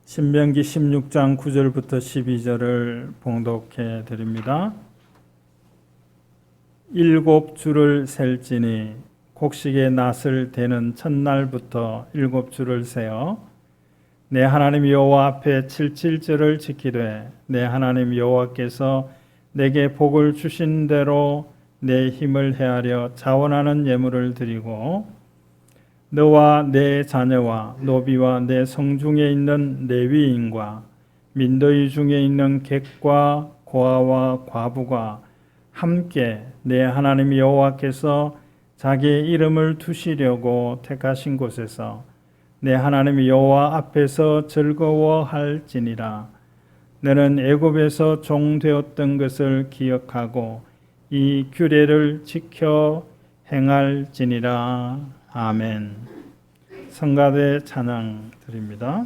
신명기 16장 9절부터 12절을 봉독해 드립니다. 7주를 셀지니 곡식의 낫을 대는 첫날부터 7주를 세어 내 하나님 여호와 앞에 77절을 지키되 내 하나님 여호와께서 내게 복을 주신 대로 내 힘을 헤아려 자원하는 예물을 드리고 너와 내 자녀와 노비와 내 성중에 있는 레위인과 민더이 중에 있는 객과 고아와 과부가 함께 내 하나님 여호와께서 자기의 이름을 두시려고 택하신 곳에서 내 하나님 여호와 앞에서 즐거워할지니라. 너는 애굽에서 종되었던 것을 기억하고 이 규례를 지켜 행할지니라. 아멘. 성가대 찬양 드립니다.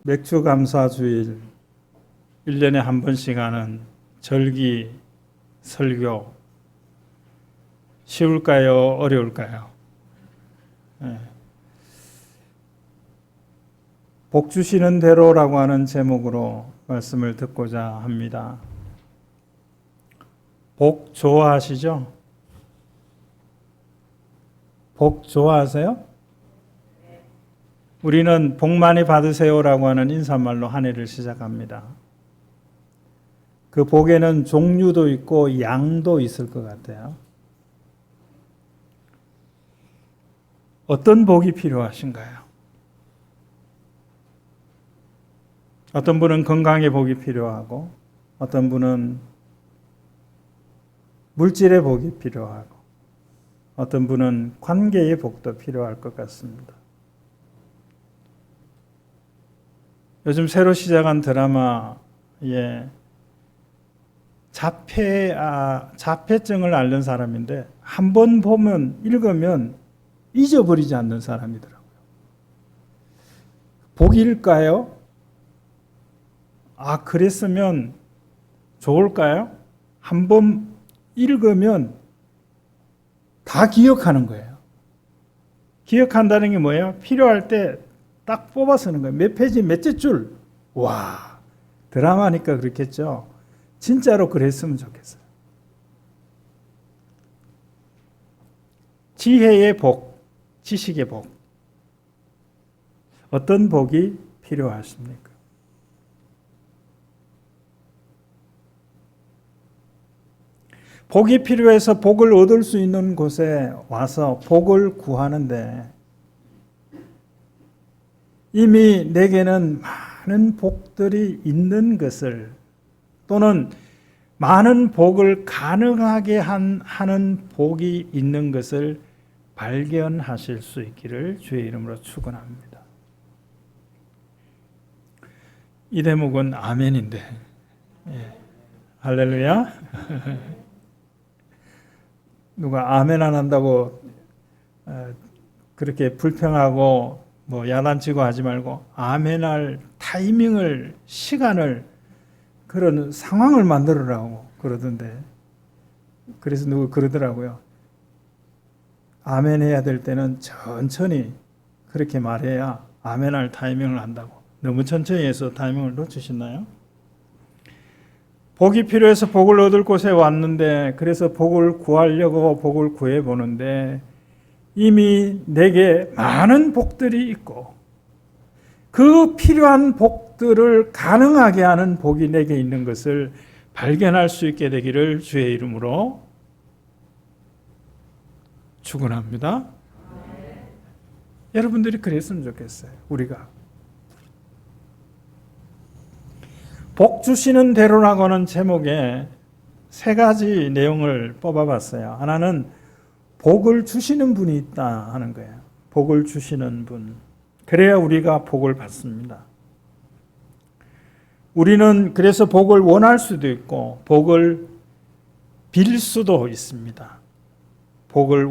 맥주 감사주일 1년에 한 번씩 하는 절기 설교 쉬울까요? 어려울까요? 복 주시는 대로라고 하는 제목으로 말씀을 듣고자 합니다. 복 좋아하시죠? 복 좋아하세요? 우리는 복 많이 받으세요라고 하는 인사말로 한 해를 시작합니다. 그 복에는 종류도 있고 양도 있을 것 같아요. 어떤 복이 필요하신가요? 어떤 분은 건강의 복이 필요하고 어떤 분은 물질의 복이 필요하고 어떤 분은 관계의 복도 필요할 것 같습니다. 요즘 새로 시작한 드라마에 자폐증을 앓는 사람인데 한 번 보면 읽으면 잊어버리지 않는 사람이더라고요. 복일까요? 그랬으면 좋을까요? 한 번 읽으면 다 기억하는 거예요. 기억한다는 게 뭐예요? 필요할 때 딱 뽑아 쓰는 거예요. 몇 페이지, 몇째 줄. 와, 드라마니까 그렇겠죠. 진짜로 그랬으면 좋겠어요. 지혜의 복, 지식의 복. 어떤 복이 필요하십니까? 복이 필요해서 복을 얻을 수 있는 곳에 와서 복을 구하는데 이미 내게는 많은 복들이 있는 것을 또는 많은 복을 가능하게 하는 복이 있는 것을 발견하실 수 있기를 주의 이름으로 축원합니다. 이 대목은 아멘인데, 예. 할렐루야. 누가 아멘 안 한다고 그렇게 불평하고 뭐 야단치고 하지 말고 아멘할 타이밍을, 시간을, 그런 상황을 만들으라고 그러던데, 그래서 누구 그러더라고요. 아멘 해야 될 때는 천천히 그렇게 말해야 아멘할 타이밍을 한다고. 너무 천천히 해서 타이밍을 놓치셨나요? 복이 필요해서 복을 얻을 곳에 왔는데, 그래서 복을 구하려고 복을 구해보는데 이미 내게 많은 복들이 있고 그 필요한 복들을 가능하게 하는 복이 내게 있는 것을 발견할 수 있게 되기를 주의 이름으로 축원합니다. 여러분들이 그랬으면 좋겠어요. 우리가 복 주시는 대로라고는 제목에 세 가지 내용을 뽑아봤어요. 하나는 복을 주시는 분이 있다 하는 거예요. 복을 주시는 분. 그래야 우리가 복을 받습니다. 우리는 그래서 복을 원할 수도 있고 복을 빌 수도 있습니다. 복을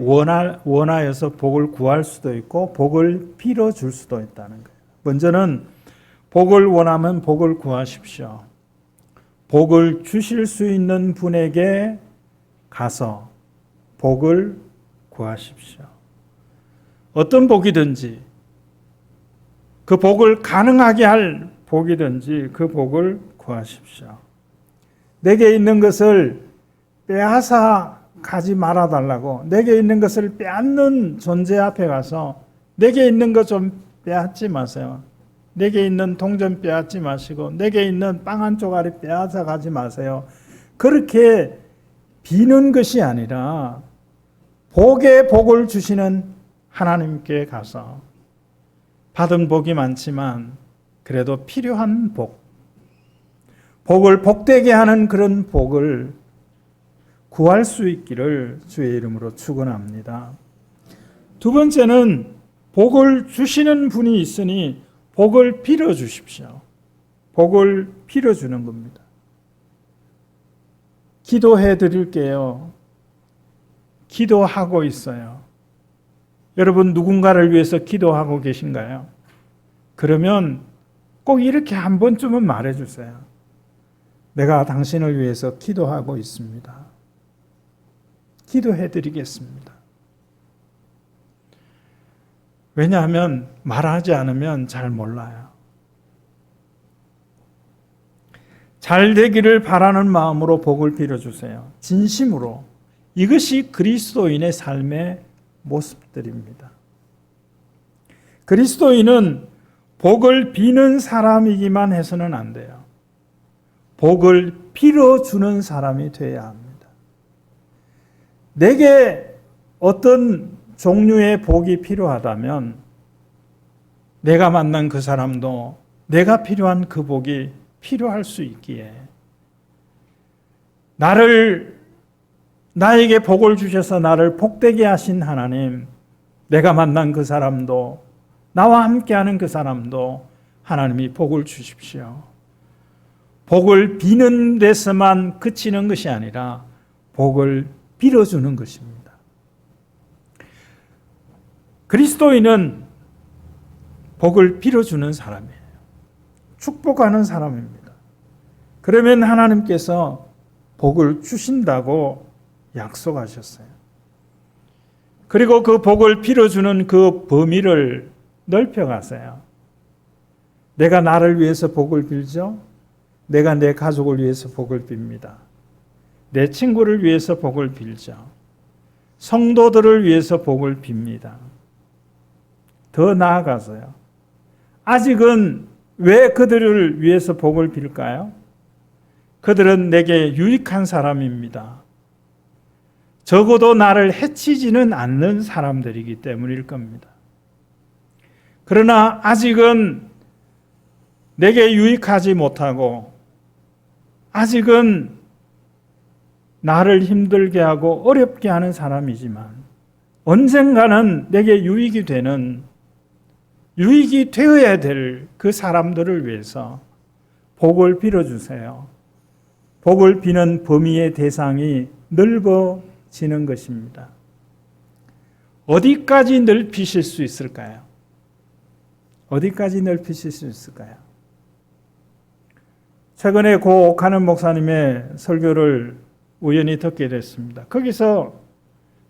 원하여서 복을 구할 수도 있고 복을 빌어줄 수도 있다는 거예요. 먼저는 복을 원하면 복을 구하십시오. 복을 주실 수 있는 분에게 가서 복을 구하십시오. 어떤 복이든지, 그 복을 가능하게 할 복이든지 그 복을 구하십시오. 내게 있는 것을 빼앗아 가지 말아달라고, 내게 있는 것을 빼앗는 존재 앞에 가서 내게 있는 것 좀 빼앗지 마세요. 내게 있는 동전 빼앗지 마시고 내게 있는 빵 한 쪼가리 빼앗아 가지 마세요. 그렇게 비는 것이 아니라 복에 복을 주시는 하나님께 가서 받은 복이 많지만 그래도 필요한 복, 복을 복되게 하는 그런 복을 구할 수 있기를 주의 이름으로 축원합니다. 두 번째는 복을 주시는 분이 있으니 복을 빌어 주십시오. 복을 빌어 주는 겁니다. 기도해 드릴게요. 기도하고 있어요. 여러분 누군가를 위해서 기도하고 계신가요? 그러면 꼭 이렇게 한 번쯤은 말해 주세요. 내가 당신을 위해서 기도하고 있습니다. 기도해 드리겠습니다. 왜냐하면 말하지 않으면 잘 몰라요. 잘 되기를 바라는 마음으로 복을 빌어주세요. 진심으로. 이것이 그리스도인의 삶의 모습들입니다. 그리스도인은 복을 비는 사람이기만 해서는 안 돼요. 복을 빌어주는 사람이 되어야 합니다. 내게 어떤 종류의 복이 필요하다면 내가 만난 그 사람도 내가 필요한 그 복이 필요할 수 있기에 나에게 복을 주셔서 나를 복되게 하신 하나님, 내가 만난 그 사람도 나와 함께하는 그 사람도 하나님이 복을 주십시오. 복을 비는 데서만 그치는 것이 아니라 복을 빌어주는 것입니다. 그리스도인은 복을 빌어주는 사람이에요. 축복하는 사람입니다. 그러면 하나님께서 복을 주신다고 약속하셨어요. 그리고 그 복을 빌어주는 그 범위를 넓혀가세요. 내가 나를 위해서 복을 빌죠. 내가 내 가족을 위해서 복을 빕니다. 내 친구를 위해서 복을 빌죠. 성도들을 위해서 복을 빕니다. 더 나아가서요. 아직은 왜 그들을 위해서 복을 빌까요? 그들은 내게 유익한 사람입니다. 적어도 나를 해치지는 않는 사람들이기 때문일 겁니다. 그러나 아직은 내게 유익하지 못하고 아직은 나를 힘들게 하고 어렵게 하는 사람이지만 언젠가는 내게 유익이 되어야 될 그 사람들을 위해서 복을 빌어주세요. 복을 비는 범위의 대상이 넓어지는 것입니다. 어디까지 넓히실 수 있을까요? 어디까지 넓히실 수 있을까요? 최근에 고 옥하는 목사님의 설교를 우연히 듣게 됐습니다. 거기서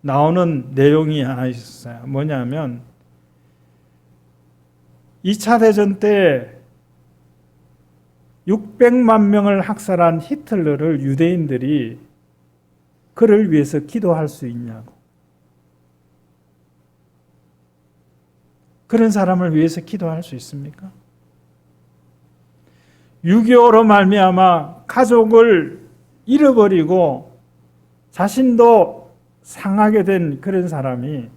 나오는 내용이 하나 있었어요. 뭐냐면 2차 대전 때 600만 명을 학살한 히틀러를 유대인들이 그를 위해서 기도할 수 있냐고. 그런 사람을 위해서 기도할 수 있습니까? 6.25로 말미암아 가족을 잃어버리고 자신도 상하게 된 그런 사람이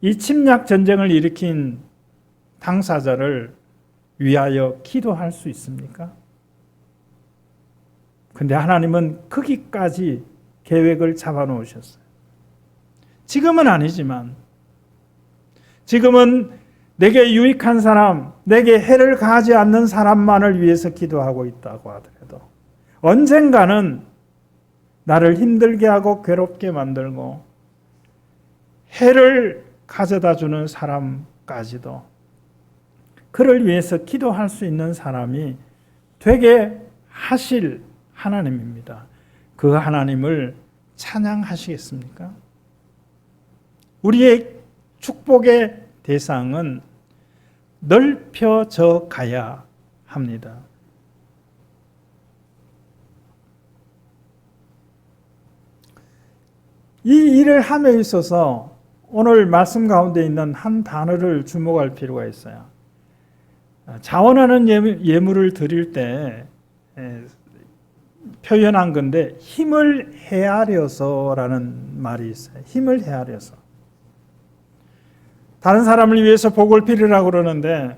이 침략 전쟁을 일으킨 당사자를 위하여 기도할 수 있습니까? 근데 하나님은 거기까지 계획을 잡아 놓으셨어요. 지금은 아니지만, 지금은 내게 유익한 사람, 내게 해를 가하지 않는 사람만을 위해서 기도하고 있다고 하더라도 언젠가는 나를 힘들게 하고 괴롭게 만들고 해를 가져다 주는 사람까지도 그를 위해서 기도할 수 있는 사람이 되게 하실 하나님입니다. 그 하나님을 찬양하시겠습니까? 우리의 축복의 대상은 넓혀져 가야 합니다. 이 일을 함에 있어서 오늘 말씀 가운데 있는 한 단어를 주목할 필요가 있어요. 자원하는 예물을 드릴 때 표현한 건데 힘을 헤아려서라는 말이 있어요. 힘을 헤아려서. 다른 사람을 위해서 복을 빌으라고 그러는데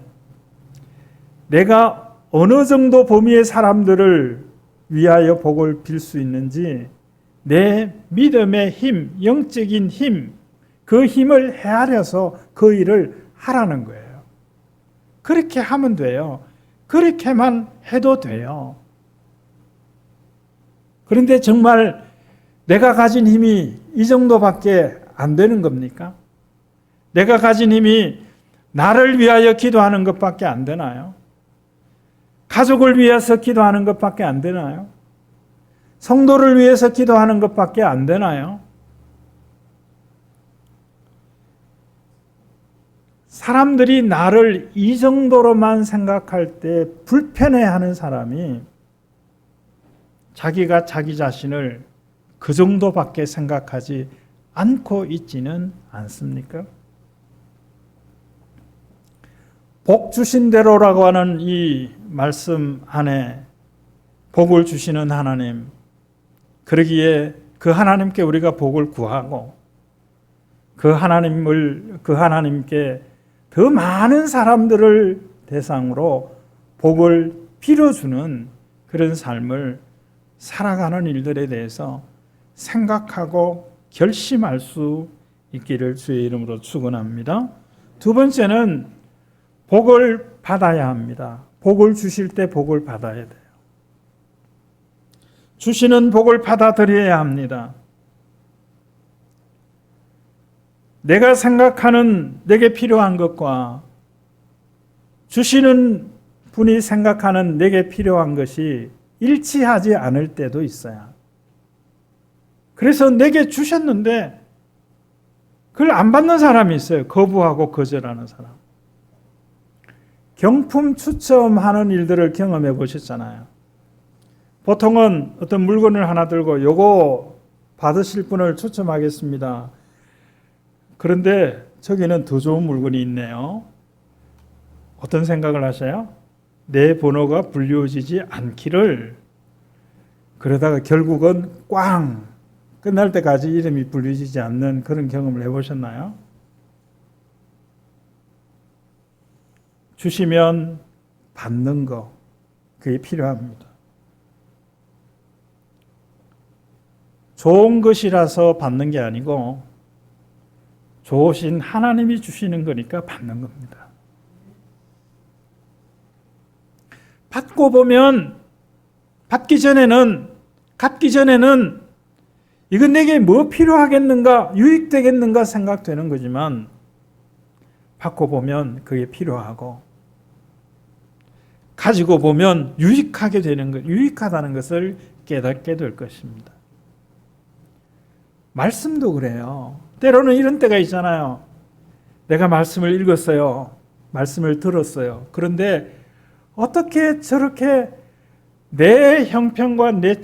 내가 어느 정도 범위의 사람들을 위하여 복을 빌 수 있는지 내 믿음의 힘, 영적인 힘, 그 힘을 헤아려서 그 일을 하라는 거예요. 그렇게 하면 돼요. 그렇게만 해도 돼요. 그런데 정말 내가 가진 힘이 이 정도밖에 안 되는 겁니까? 내가 가진 힘이 나를 위하여 기도하는 것밖에 안 되나요? 가족을 위해서 기도하는 것밖에 안 되나요? 성도를 위해서 기도하는 것밖에 안 되나요? 사람들이 나를 이 정도로만 생각할 때 불편해하는 사람이 자기가 자기 자신을 그 정도밖에 생각하지 않고 있지는 않습니까? 복 주신 대로라고 하는 이 말씀 안에 복을 주시는 하나님, 그러기에 그 하나님께 우리가 복을 구하고 그 하나님께 더 많은 사람들을 대상으로 복을 빌어주는 그런 삶을 살아가는 일들에 대해서 생각하고 결심할 수 있기를 주의 이름으로 축원합니다. 두 번째는 복을 받아야 합니다. 복을 주실 때 복을 받아야 돼요. 주시는 복을 받아들여야 합니다. 내가 생각하는 내게 필요한 것과 주시는 분이 생각하는 내게 필요한 것이 일치하지 않을 때도 있어요. 그래서 내게 주셨는데 그걸 안 받는 사람이 있어요. 거부하고 거절하는 사람. 경품 추첨하는 일들을 경험해 보셨잖아요. 보통은 어떤 물건을 하나 들고 요거 받으실 분을 추첨하겠습니다. 그런데 저기는 더 좋은 물건이 있네요. 어떤 생각을 하세요? 내 번호가 불리워지지 않기를. 그러다가 결국은 꽝! 끝날 때까지 이름이 불리워지지 않는 그런 경험을 해보셨나요? 주시면 받는 거, 그게 필요합니다. 좋은 것이라서 받는 게 아니고 좋으신 하나님이 주시는 거니까 받는 겁니다. 받고 보면 받기 전에는 갖기 전에는 이건 내게 뭐 필요하겠는가, 유익되겠는가 생각되는 거지만 받고 보면 그게 필요하고 가지고 보면 유익하게 되는 것, 유익하다는 것을 깨닫게 될 것입니다. 말씀도 그래요. 때로는 이런 때가 있잖아요. 내가 말씀을 읽었어요. 말씀을 들었어요. 그런데 어떻게 저렇게 내 형편과 내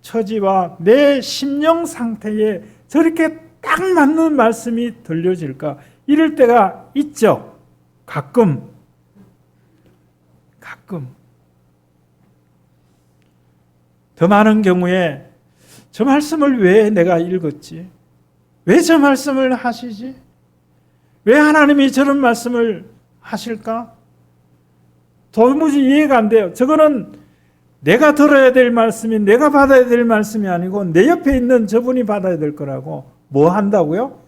처지와 내 심령 상태에 저렇게 딱 맞는 말씀이 들려질까? 이럴 때가 있죠. 가끔. 더 많은 경우에 저 말씀을 왜 내가 읽었지? 왜 저 말씀을 하시지? 왜 하나님이 저런 말씀을 하실까? 도무지 이해가 안 돼요. 저거는 내가 들어야 될 말씀이, 내가 받아야 될 말씀이 아니고 내 옆에 있는 저분이 받아야 될 거라고. 뭐 한다고요?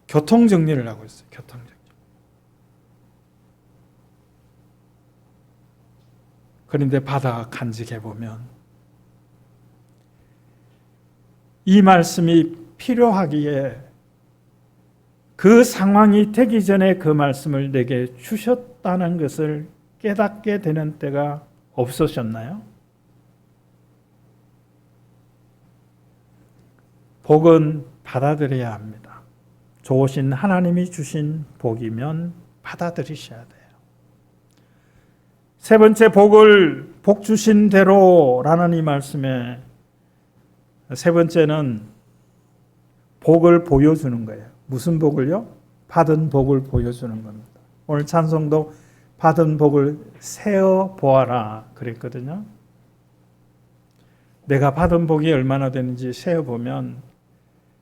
교통정리를 하고 있어요. 교통정리. 그런데 받아 간직해 보면 이 말씀이 필요하기에 그 상황이 되기 전에 그 말씀을 내게 주셨다는 것을 깨닫게 되는 때가 없으셨나요? 복은 받아들여야 합니다. 좋으신 하나님이 주신 복이면 받아들이셔야 돼요. 세 번째 복을 복 주신 대로라는 이 말씀에 세 번째는 복을 보여주는 거예요. 무슨 복을요? 받은 복을 보여주는 겁니다. 오늘 찬송도 받은 복을 세어 보아라 그랬거든요. 내가 받은 복이 얼마나 되는지 세어 보면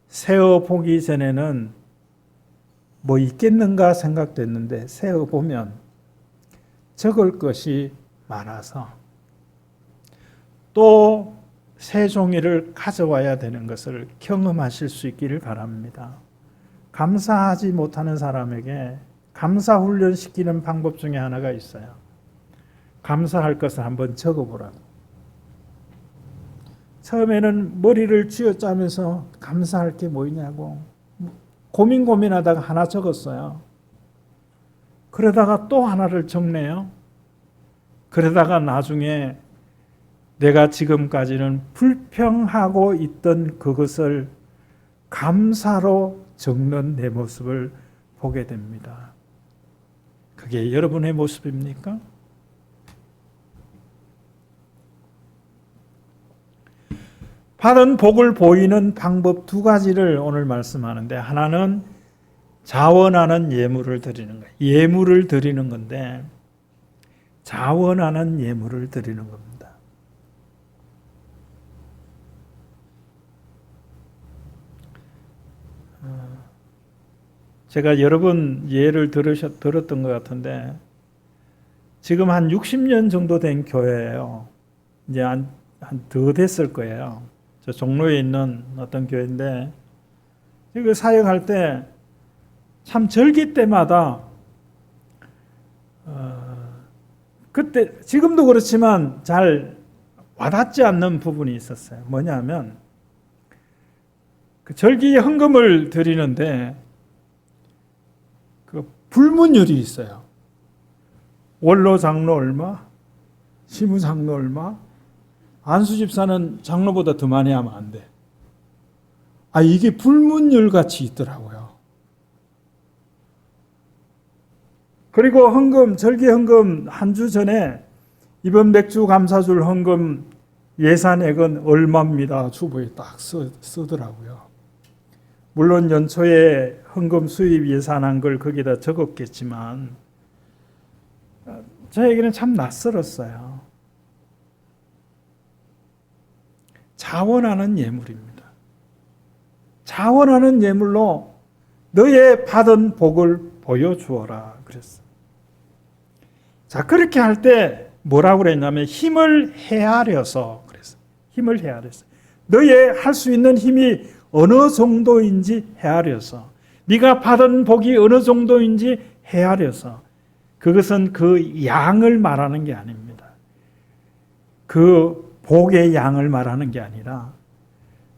세어 보기 전에는 뭐 있겠는가 생각됐는데 세어 보면 적을 것이 많아서 또 새 종이를 가져와야 되는 것을 경험하실 수 있기를 바랍니다. 감사하지 못하는 사람에게 감사 훈련시키는 방법 중에 하나가 있어요. 감사할 것을 한번 적어보라고. 처음에는 머리를 쥐어짜면서 감사할 게 뭐냐고 고민하다가 하나 적었어요. 그러다가 또 하나를 적네요. 그러다가 나중에 내가 지금까지는 불평하고 있던 그것을 감사로 적는 내 모습을 보게 됩니다. 그게 여러분의 모습입니까? 받은 복을 보이는 방법 두 가지를 오늘 말씀하는데 하나는 자원하는 예물을 드리는 거예요. 예물을 드리는 건데 자원하는 예물을 드리는 겁니다. 제가 여러 번 예를 들었던 것 같은데 지금 한 60년 정도 된 교회예요. 이제 한 더 됐을 거예요. 저 종로에 있는 어떤 교회인데 그 사역할 때 참 절기 때마다 그때 지금도 그렇지만 잘 와닿지 않는 부분이 있었어요. 뭐냐면 그 절기 헌금을 드리는데 그 불문율이 있어요. 원로 장로 얼마, 시무 장로 얼마, 안수 집사는 장로보다 더 많이 하면 안 돼. 이게 불문율 같이 있더라고요. 그리고 헌금, 절기 헌금 한 주 전에 이번 맥주 감사줄 헌금 예산액은 얼마입니다. 주보에 딱 쓰더라고요. 물론 연초에 헌금 수입 예산한 걸 거기다 적었겠지만 저에게는 참 낯설었어요. 자원하는 예물입니다. 자원하는 예물로 너의 받은 복을 보여주어라 그랬어요. 자, 그렇게 할 때 뭐라고 그랬냐면 힘을 헤아려서 그랬어요. 힘을 헤아려서 너의 할 수 있는 힘이 어느 정도인지 헤아려서 네가 받은 복이 어느 정도인지 헤아려서 그것은 그 양을 말하는 게 아닙니다. 그 복의 양을 말하는 게 아니라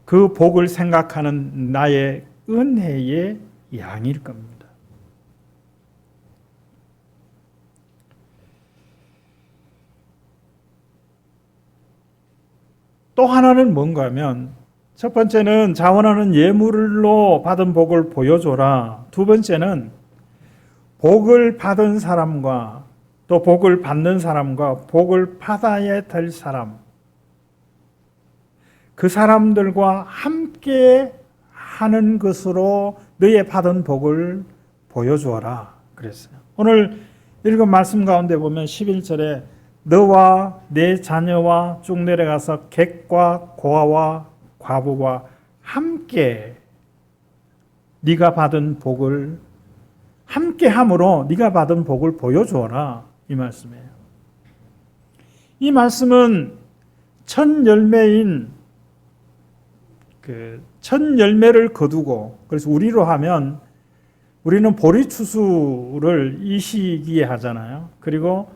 그 복을 생각하는 나의 은혜의 양일 겁니다. 또 하나는 뭔가 하면 첫 번째는 자원하는 예물로 받은 복을 보여줘라. 두 번째는 복을 받은 사람과 또 복을 받는 사람과 복을 받아야 될 사람, 그 사람들과 함께 하는 것으로 너의 받은 복을 보여주어라 그랬어요. 오늘 읽은 말씀 가운데 보면 11절에 너와 내 자녀와 쭉 내려가서 객과 고아와 과부와 함께 네가 받은 복을 함께 함으로 네가 받은 복을 보여주어라 이 말씀이에요. 이 말씀은 첫 열매인 첫 열매를 거두고 그래서 우리로 하면 우리는 보리 추수를 이 시기에 하잖아요. 그리고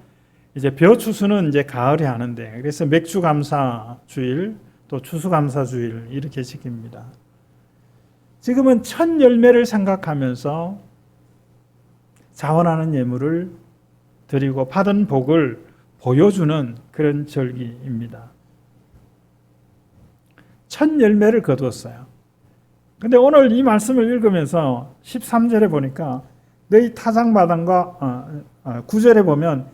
이제 벼 추수는 이제 가을에 하는데 그래서 맥주 감사 주일 또 추수 감사 주일 이렇게 지킵니다. 지금은 첫 열매를 생각하면서 자원하는 예물을 드리고 받은 복을 보여주는 그런 절기입니다. 첫 열매를 거두었어요. 근데 오늘 이 말씀을 읽으면서 13절에 보니까 너희 타작마당과 9절에 보면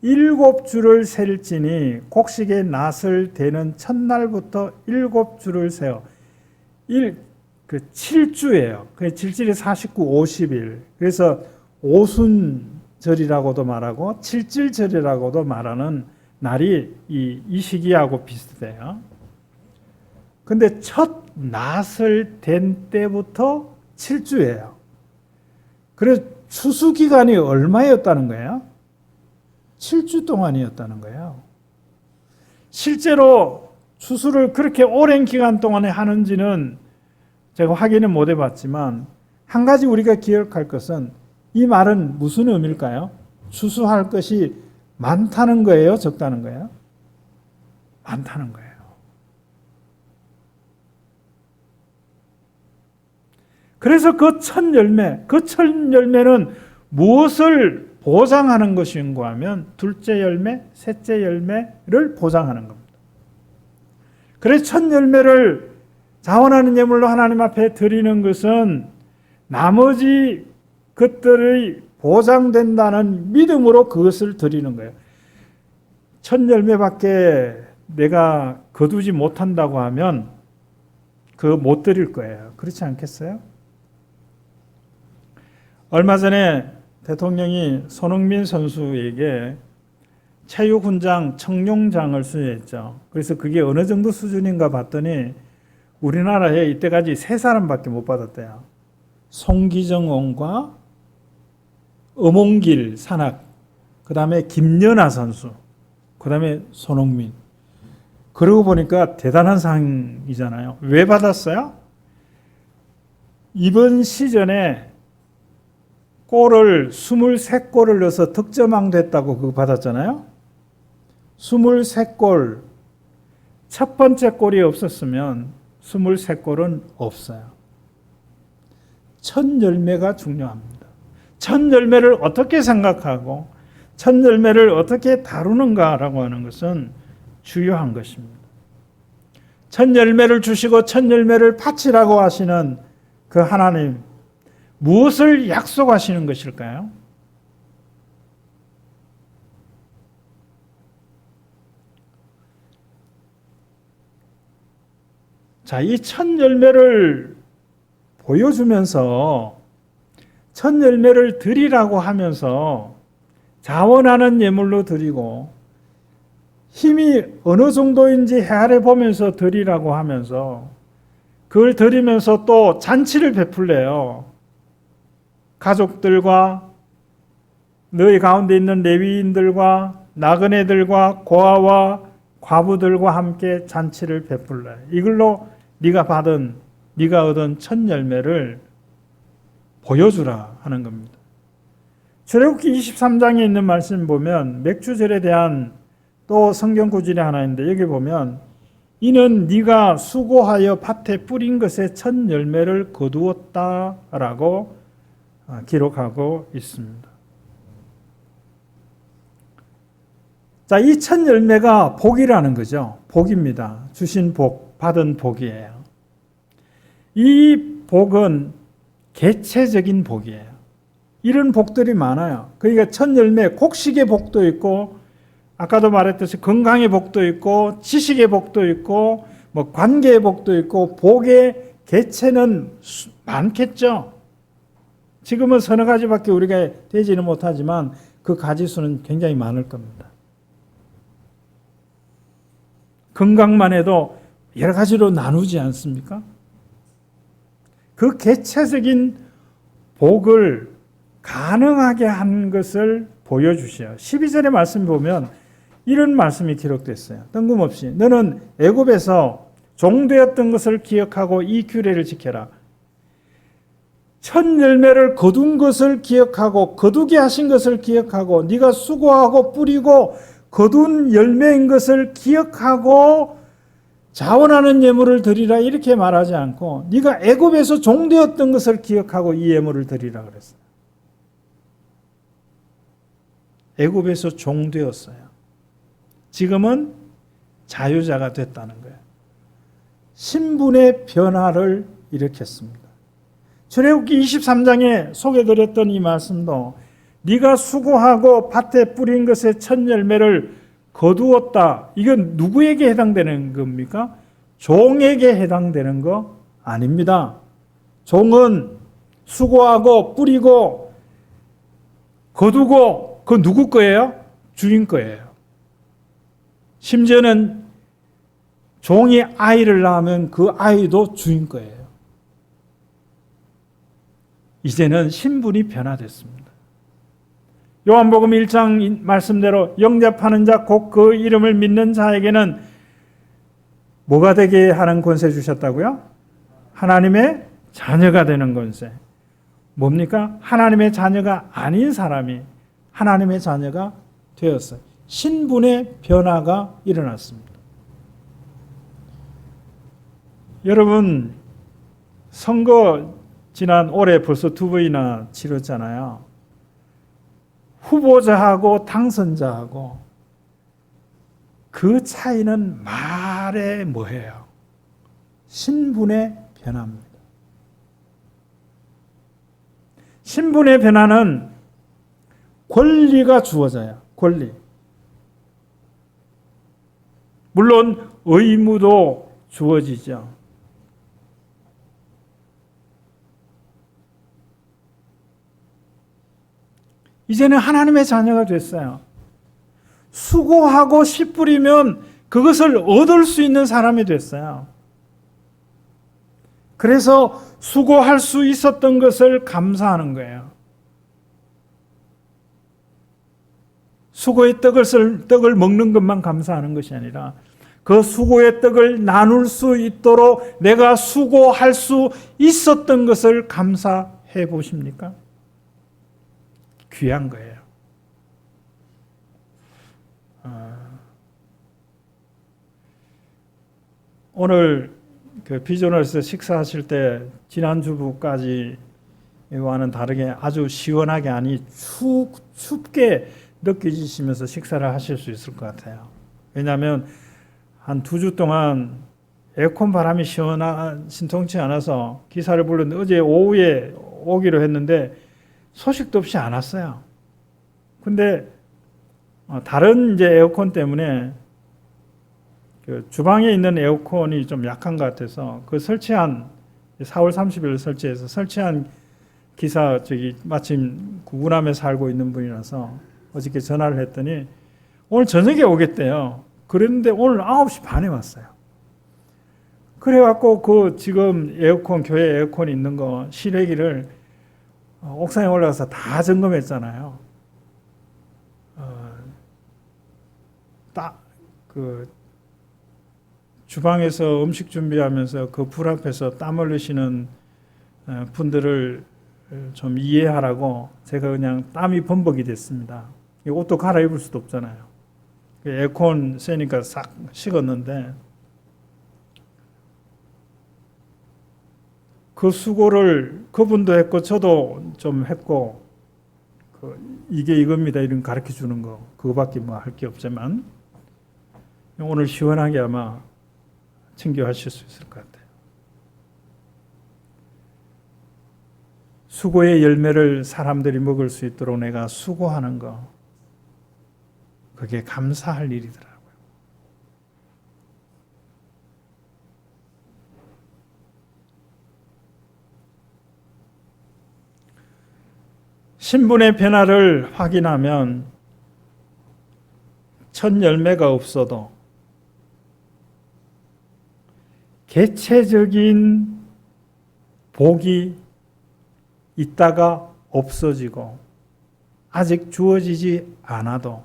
7주를 셀지니 곡식의 낫을 대는 첫날부터 7주를 세어 7주예요. 그 질질이 49, 50일. 그래서 오순절이라고도 말하고 칠질절이라고도 말하는 날이 이 시기하고 비슷해요. 근데 첫 낫을 댄 때부터 7주예요. 그래서 추수 기간이 얼마였다는 거예요? 7주 동안이었다는 거예요. 실제로 추수를 그렇게 오랜 기간 동안에 하는지는 제가 확인은 못 해봤지만 한 가지 우리가 기억할 것은 이 말은 무슨 의미일까요? 추수할 것이 많다는 거예요? 적다는 거예요? 많다는 거예요. 그래서 그 첫 열매는 무엇을 보장하는 것인가 하면 둘째 열매, 셋째 열매를 보장하는 겁니다. 그래서 첫 열매를 자원하는 예물로 하나님 앞에 드리는 것은 나머지 것들이 보장된다는 믿음으로 그것을 드리는 거예요. 첫 열매밖에 내가 거두지 못한다고 하면 그거 못 드릴 거예요. 그렇지 않겠어요? 얼마 전에 대통령이 손흥민 선수에게 체육훈장 청룡장을 수여했죠. 그래서 그게 어느 정도 수준인가 봤더니 우리나라에 이때까지 3사람밖에 못 받았대요. 송기정원과 엄홍길 산악, 그 다음에 김연아 선수, 그 다음에 손흥민. 그러고 보니까 대단한 상이잖아요. 왜 받았어요? 이번 시즌에 골을 23골을 넣어서 득점왕 됐다고 그거 받았잖아요. 23골, 첫 번째 골이 없었으면 23골은 없어요. 첫 열매가 중요합니다. 첫 열매를 어떻게 생각하고 첫 열매를 어떻게 다루는가라고 하는 것은 중요한 것입니다. 첫 열매를 주시고 첫 열매를 바치라고 하시는 그 하나님, 무엇을 약속하시는 것일까요? 자, 이 첫 열매를 보여주면서 첫 열매를 드리라고 하면서 자원하는 예물로 드리고 힘이 어느 정도인지 헤아려 보면서 드리라고 하면서 그걸 드리면서 또 잔치를 베풀래요. 가족들과 너희 가운데 있는 레위인들과 나그네들과 고아와 과부들과 함께 잔치를 베풀래. 이걸로 네가 얻은 첫 열매를 보여주라 하는 겁니다. 출애굽기 23장에 있는 말씀 보면 맥주절에 대한 또 성경 구절이 하나 있는데 여기 보면 이는 네가 수고하여 밭에 뿌린 것의 첫 열매를 거두었다라고 기록하고 있습니다. 자, 이 첫 열매가 복이라는 거죠. 복입니다. 주신 복, 받은 복이에요. 이 복은 개체적인 복이에요. 이런 복들이 많아요. 그러니까 첫 열매, 곡식의 복도 있고, 아까도 말했듯이 건강의 복도 있고, 지식의 복도 있고, 뭐 관계의 복도 있고, 복의 개체는 많겠죠. 지금은 서너 가지밖에 우리가 되지는 못하지만 그 가지수는 굉장히 많을 겁니다. 건강만 해도 여러 가지로 나누지 않습니까? 그 개체적인 복을 가능하게 한 것을 보여주셔요. 12절의 말씀 보면 이런 말씀이 기록됐어요. 뜬금없이 너는 애굽에서 종되었던 것을 기억하고 이 규례를 지켜라. 첫 열매를 거둔 것을 기억하고 거두게 하신 것을 기억하고 네가 수고하고 뿌리고 거둔 열매인 것을 기억하고 자원하는 예물을 드리라 이렇게 말하지 않고 네가 애굽에서 종되었던 것을 기억하고 이 예물을 드리라 그랬어요. 애굽에서 종되었어요. 지금은 자유자가 됐다는 거예요. 신분의 변화를 일으켰습니다. 출애굽기 23장에 소개드렸던 이 말씀도 네가 수고하고 밭에 뿌린 것의 첫 열매를 거두었다. 이건 누구에게 해당되는 겁니까? 종에게 해당되는 거 아닙니다. 종은 수고하고 뿌리고 거두고 그 누구 거예요? 주인 거예요. 심지어는 종이 아이를 낳으면 그 아이도 주인 거예요. 이제는 신분이 변화됐습니다. 요한복음 1장 말씀대로 영접하는 자 곧 그 이름을 믿는 자에게는 뭐가 되게 하는 권세 주셨다고요? 하나님의 자녀가 되는 권세. 뭡니까? 하나님의 자녀가 아닌 사람이 하나님의 자녀가 되었어요. 신분의 변화가 일어났습니다. 여러분, 선거 지난 올해 벌써 2번이나 치렀잖아요. 후보자하고 당선자하고 그 차이는 말에 뭐예요? 신분의 변화입니다. 신분의 변화는 권리가 주어져요. 권리. 물론 의무도 주어지죠. 이제는 하나님의 자녀가 됐어요. 수고하고 씨 뿌리면 그것을 얻을 수 있는 사람이 됐어요. 그래서 수고할 수 있었던 것을 감사하는 거예요. 수고의 떡을 먹는 것만 감사하는 것이 아니라 그 수고의 떡을 나눌 수 있도록 내가 수고할 수 있었던 것을 감사해 보십니까? 귀한 거예요. 오늘 그 비전홀에서 식사하실 때 지난주부까지와는 다르게 아주 시원하게 아니 춥게 느껴지시면서 식사를 하실 수 있을 것 같아요. 왜냐하면 한 2주 동안 에어컨 바람이 신통치 않아서 기사를 불렀는데 어제 오후에 오기로 했는데 소식도 없이 안 왔어요. 근데 다른 이제 에어컨 때문에 그 주방에 있는 에어컨이 좀 약한 것 같아서 그 설치한 4월 30일 설치해서 설치한 기사 마침 구군함에 살고 있는 분이라서 어저께 전화를 했더니 오늘 저녁에 오겠대요. 그랬는데 오늘 9시 반에 왔어요. 그래갖고 그 지금 에어컨, 교회 에어컨 있는 거 실외기를 옥상에 올라가서 다 점검했잖아요. 그 주방에서 음식 준비하면서 그 불 앞에서 땀 흘리시는 분들을 좀 이해하라고 제가 그냥 땀이 범벅이 됐습니다. 옷도 갈아입을 수도 없잖아요. 에어컨 쐬니까 싹 식었는데 그 수고를 그분도 했고 저도 좀 했고 이게 이겁니다 이런 가르쳐 주는 거 그거밖에 뭐 할 게 없지만 오늘 시원하게 아마 챙겨하실 수 있을 것 같아요. 수고의 열매를 사람들이 먹을 수 있도록 내가 수고하는 거 그게 감사할 일이더라고요. 신분의 변화를 확인하면 첫 열매가 없어도 개체적인 복이 있다가 없어지고 아직 주어지지 않아도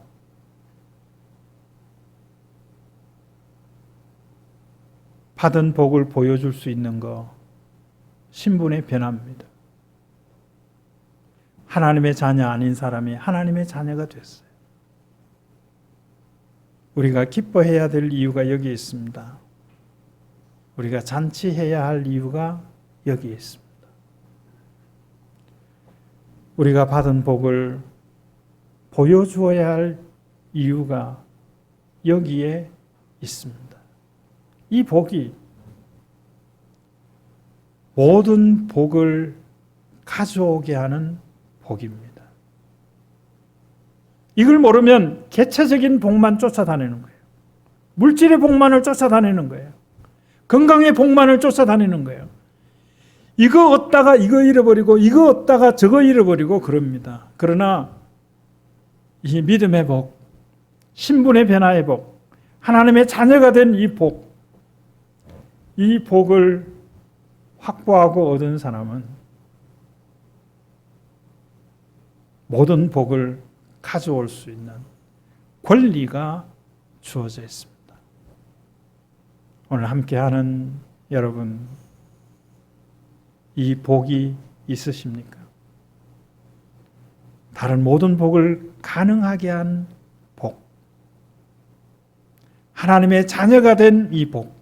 받은 복을 보여줄 수 있는 거 신분의 변화입니다. 하나님의 자녀 아닌 사람이 하나님의 자녀가 됐어요. 우리가 기뻐해야 될 이유가 여기에 있습니다. 우리가 잔치해야 할 이유가 여기에 있습니다. 우리가 받은 복을 보여주어야 할 이유가 여기에 있습니다. 이 복이 모든 복을 가져오게 하는 복입니다. 이걸 모르면 개체적인 복만 쫓아다니는 거예요. 물질의 복만을 쫓아다니는 거예요. 건강의 복만을 쫓아다니는 거예요. 이거 얻다가 이거 잃어버리고 이거 얻다가 저거 잃어버리고 그럽니다. 그러나 이 믿음의 복, 신분의 변화의 복, 하나님의 자녀가 된 이 복, 이 복을 확보하고 얻은 사람은 모든 복을 가져올 수 있는 권리가 주어져 있습니다. 오늘 함께하는 여러분, 이 복이 있으십니까? 다른 모든 복을 가능하게 한 복, 하나님의 자녀가 된 이 복,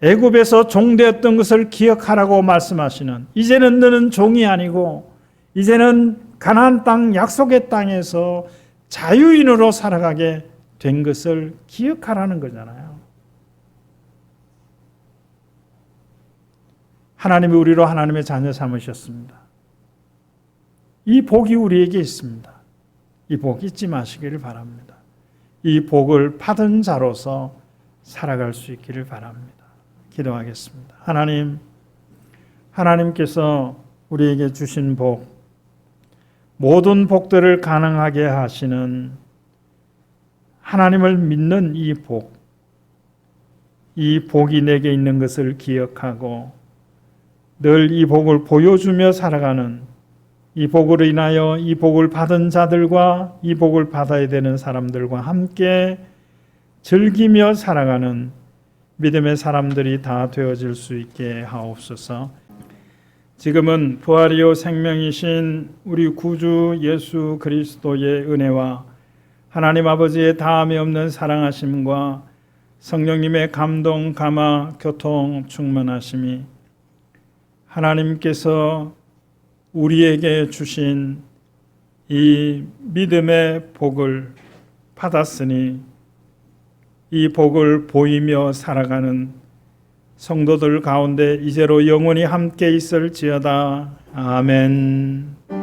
애굽에서 종되었던 것을 기억하라고 말씀하시는 이제는 너는 종이 아니고 이제는 가나안 땅 약속의 땅에서 자유인으로 살아가게 된 것을 기억하라는 거잖아요. 하나님이 우리로 하나님의 자녀 삼으셨습니다. 이 복이 우리에게 있습니다. 이 복 잊지 마시기를 바랍니다. 이 복을 받은 자로서 살아갈 수 있기를 바랍니다. 기도하겠습니다. 하나님께서 우리에게 주신 복, 모든 복들을 가능하게 하시는 하나님을 믿는 이 복, 이 복이 내게 있는 것을 기억하고 늘 이 복을 보여주며 살아가는, 이 복으로 인하여 이 복을 받은 자들과 이 복을 받아야 되는 사람들과 함께 즐기며 살아가는 믿음의 사람들이 다 되어질 수 있게 하옵소서. 지금은 부활이요 생명이신 우리 구주 예수 그리스도의 은혜와 하나님 아버지의 다함이 없는 사랑하심과 성령님의 감동, 감화, 교통, 충만하심이 하나님께서 우리에게 주신 이 믿음의 복을 받았으니 이 복을 보이며 살아가는 성도들 가운데 이제로 영원히 함께 있을지어다. 아멘.